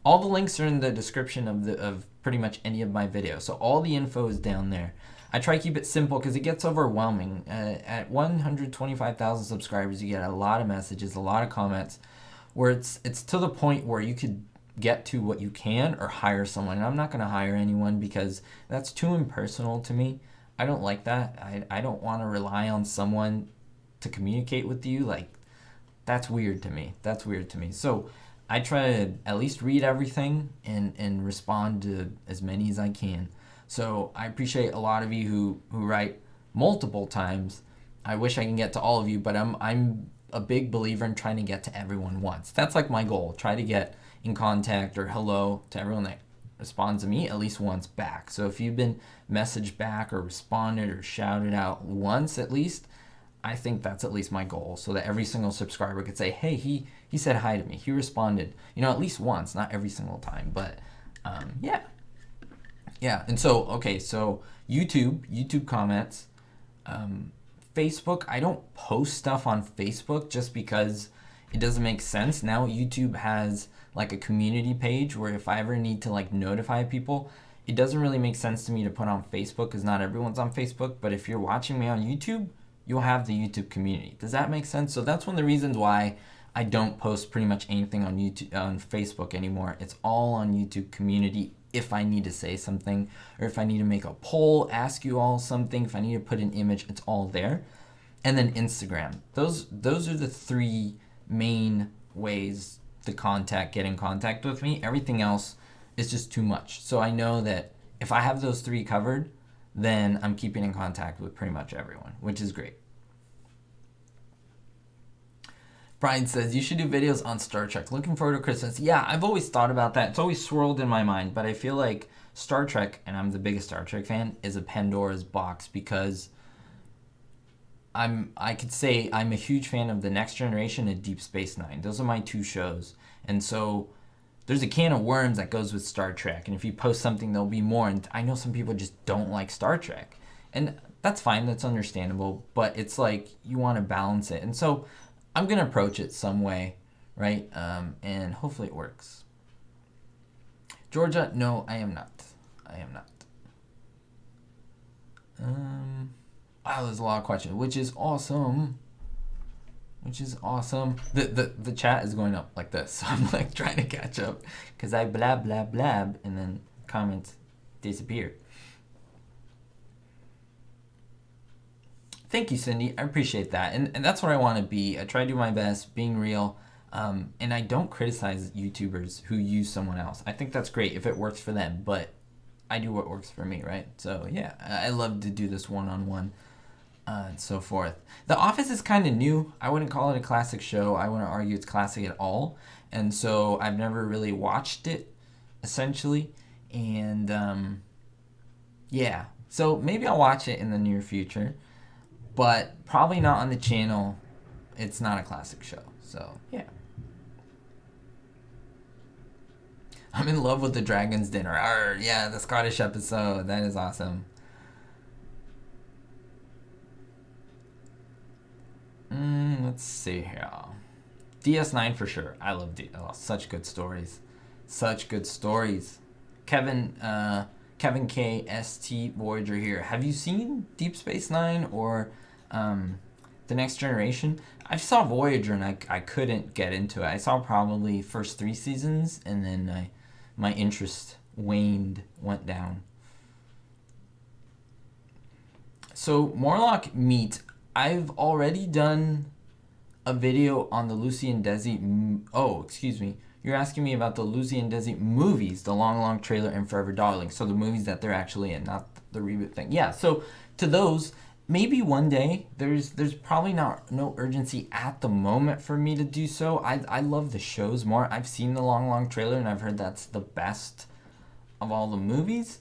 All the links are in the description of pretty much any of my videos. So all the info is down there. I try to keep it simple because it gets overwhelming. At 125,000 subscribers, you get a lot of messages, a lot of comments, where it's to the point where you could get to what you can or hire someone. And I'm not going to hire anyone because that's too impersonal to me. I don't like that. I don't want to rely on someone to communicate with you. Like, that's weird to me. So I try to at least read everything and respond to as many as I can. So I appreciate a lot of you who write multiple times. I wish I can get to all of you, but I'm a big believer in trying to get to everyone once. That's like my goal. Try to get in contact or hello to everyone that responds to me at least once back. So if you've been messaged back or responded or shouted out once at least, I think that's at least my goal, so that every single subscriber could say, hey, he said hi to me. He responded, you know, at least once, not every single time, but yeah. Yeah, and so, okay, so YouTube comments, Facebook, I don't post stuff on Facebook just because it doesn't make sense. Now YouTube has like a community page where if I ever need to like notify people, it doesn't really make sense to me to put on Facebook because not everyone's on Facebook, but if you're watching me on YouTube, you'll have the YouTube community. Does that make sense? So that's one of the reasons why I don't post pretty much anything on YouTube, on Facebook anymore. It's all on YouTube community. If I need to say something, or if I need to make a poll, ask you all something, if I need to put an image, it's all there. And then Instagram. Those are the three main ways to get in contact with me. Everything else is just too much. So I know that if I have those three covered, then I'm keeping in contact with pretty much everyone, which is great. Brian says, you should do videos on Star Trek. Looking forward to Christmas. Yeah, I've always thought about that. It's always swirled in my mind, but I feel like Star Trek, and I'm the biggest Star Trek fan, is a Pandora's box because I could say I'm a huge fan of The Next Generation and Deep Space Nine. Those are my two shows. And so there's a can of worms that goes with Star Trek. And if you post something, there'll be more. And I know some people just don't like Star Trek. And that's fine. That's understandable. But it's like you want to balance it. And so I'm going to approach it some way, right? And hopefully it works. Georgia, no, I am not. Wow, there's a lot of questions, which is awesome. The chat is going up like this, so I'm like trying to catch up because I blab, and then comments disappear. Thank you, Cindy. I appreciate that. And that's what I want to be. I try to do my best, being real. And I don't criticize YouTubers who use someone else. I think that's great if it works for them, but I do what works for me, right? So, yeah, I love to do this one-on-one and so forth. The Office is kind of new. I wouldn't call it a classic show. I wouldn't argue it's classic at all. And so I've never really watched it, essentially. And, yeah. So maybe I'll watch it in the near future. But probably not on the channel. It's not a classic show. So, yeah. I'm in love with the Dragon's Dinner. Arr, yeah, the Scottish episode. That is awesome. Let's see here. DS9 for sure. I love such good stories. Kevin K. ST Voyager here. Have you seen Deep Space Nine or The Next Generation, I saw Voyager and I couldn't get into it. I saw probably first 3 seasons and then my interest went down. So Morlock Meat, I've already done a video on the Lucy and Desi. Oh, excuse me. You're asking me about the Lucy and Desi movies, the Long Trailer and Forever Darling. So the movies that they're actually in, not the reboot thing. Yeah. So to those, maybe one day. There's probably no urgency at the moment for me to do so. I love the shows more. I've seen the Long Trailer and I've heard that's the best of all the movies.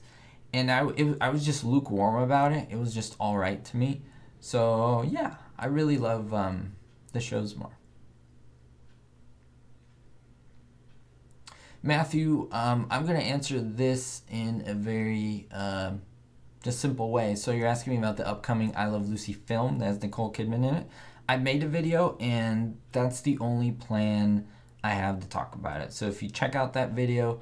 And I was just lukewarm about it. It was just all right to me. So yeah, I really love the shows more. Matthew, I'm going to answer this in a very just simple way. So you're asking me about the upcoming I Love Lucy film that has Nicole Kidman in it. I made a video and that's the only plan I have to talk about it. So if you check out that video,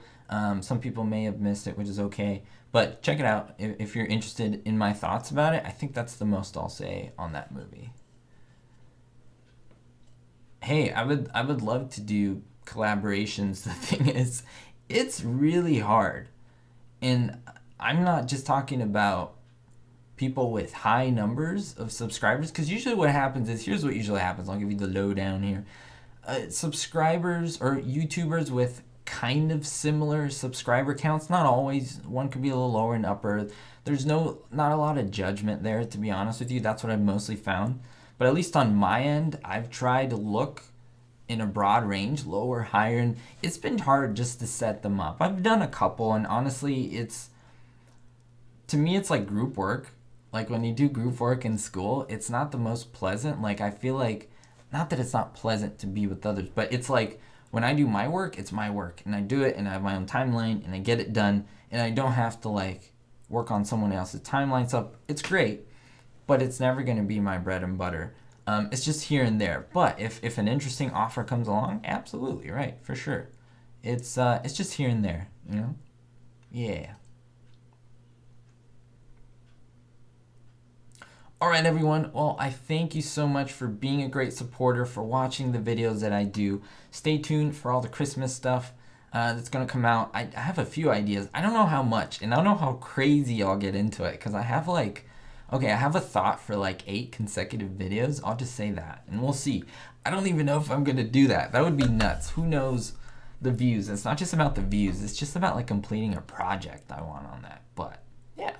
some people may have missed it, which is okay. But check it out if you're interested in my thoughts about it. I think that's the most I'll say on that movie. Hey, I would love to do collaborations. The thing is, it's really hard. And I'm not just talking about people with high numbers of subscribers, because usually what happens is, here's what usually happens. I'll give you the lowdown here. Subscribers or YouTubers with kind of similar subscriber counts, not always, one could be a little lower and upper. There's not a lot of judgment there, to be honest with you. That's what I've mostly found. But at least on my end, I've tried to look in a broad range, lower, higher, and it's been hard just to set them up. I've done a couple, and honestly, to me, it's like group work. Like when you do group work in school, it's not the most pleasant. Like I feel like, not that it's not pleasant to be with others, but it's like when I do my work, it's my work, and I do it, and I have my own timeline, and I get it done, and I don't have to like work on someone else's timeline. So it's great, but it's never going to be my bread and butter. It's just here and there. But if an interesting offer comes along, absolutely, right, for sure. It's just here and there, you know? Yeah. All right, everyone. Well, I thank you so much for being a great supporter, for watching the videos that I do. Stay tuned for all the Christmas stuff that's going to come out. I have a few ideas. I don't know how much, and I don't know how crazy I'll get into it, because I have I have a thought for like 8 consecutive videos. I'll just say that, and we'll see. I don't even know if I'm going to do that. That would be nuts. Who knows the views? It's not just about the views. It's just about like completing a project I want on that. But yeah.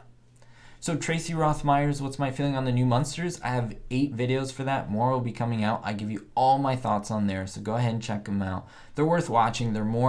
So Tracy Roth-Myers, what's my feeling on the new Munsters? I have 8 videos for that. More will be coming out. I give you all my thoughts on there, so go ahead and check them out. They're worth watching. They're more